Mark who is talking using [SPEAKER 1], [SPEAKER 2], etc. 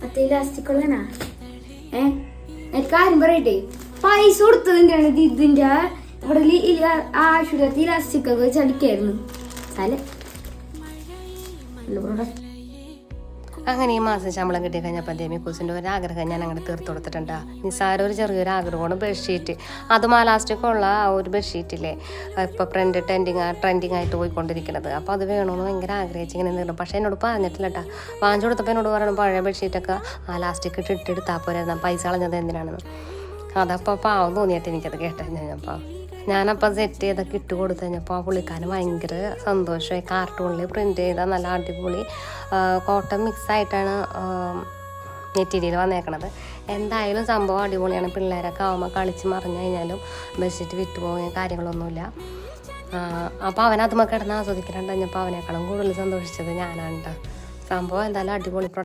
[SPEAKER 1] അത്ര ഇലാസ്റ്റിക് ഉള്ളനാ എനിക്ക് കാര്യം പറയട്ടെ, പൈസ കൊടുത്തതിൻ്റെയാണ് ഇതിൻ്റെ ഇവിടെ ആശുപത്രി ഇലാസ്റ്റിക് ഒക്കെ ചടിക്കായിരുന്നു.
[SPEAKER 2] അങ്ങനെ ഈ മാസം ശമ്പളം കിട്ടി കഴിഞ്ഞപ്പോൾ മിക്കൂസിൻ്റെ ഒരാഗ്രഹം ഞാൻ അങ്ങനെ തീർത്ത് കൊടുത്തിട്ടുണ്ട്. നിസ്സാരം ഒരു ചെറിയൊരു ആഗ്രഹമാണ് ബെഡ്ഷീറ്റ്. അതും ആ ലാസ്റ്റിക്കുള്ള ആ ഒരു ബെഡ്ഷീറ്റില്ലേ ഇപ്പോൾ ട്രെൻഡിങ് ആയിട്ട് പോയിക്കൊണ്ടിരിക്കുന്നത്. അപ്പോൾ അത് വേണമെന്ന് ഭയങ്കര ആഗ്രഹിച്ച് ഇങ്ങനെ നിന്നു. പക്ഷേ എന്നോട് പറഞ്ഞിട്ടില്ല കേട്ടോ. വാങ്ങിച്ചു കൊടുത്തപ്പോൾ എന്നോട് പറയണം പഴയ ബെഡ്ഷീറ്റൊക്കെ ആ ലാസ്റ്റിക് ഇട്ടെടുത്താൽ പോരായിരുന്നു, പൈസ കളഞ്ഞത് എന്തിനാണെന്ന്. അതപ്പോൾ പാവം തോന്നിയിട്ട് എനിക്കത് കേട്ട് കഴിഞ്ഞപ്പോൾ ഞാനപ്പോൾ സെറ്റ് ചെയ്തൊക്കെ ഇട്ട് കൊടുത്തു കഴിഞ്ഞപ്പോൾ ആ പുള്ളിക്കാരന് ഭയങ്കര സന്തോഷമായി. കാർട്ടൂണിൽ പ്രിൻ്റ് ചെയ്ത നല്ല അടിപൊളി കോട്ടൺ മിക്സായിട്ടാണ് മെറ്റീരിയൽ വന്നേക്കണത്. എന്തായാലും സംഭവം അടിപൊളിയാണ്. പിള്ളേരൊക്കെ ആവുമ്പോൾ കളിച്ച് മറിഞ്ഞു കഴിഞ്ഞാലും ബെഡ്ഷീറ്റ് വിട്ടുപോകുന്ന കാര്യങ്ങളൊന്നുമില്ല. അപ്പോൾ അവനതുമ്മ കിടന്ന് ആസ്വദിക്കാണ്ട് കഴിഞ്ഞപ്പോൾ അവനേക്കാളും കൂടുതൽ സന്തോഷിച്ചത് ഞാനാണ് കേട്ടോ. സംഭവം എന്തായാലും അടിപൊളി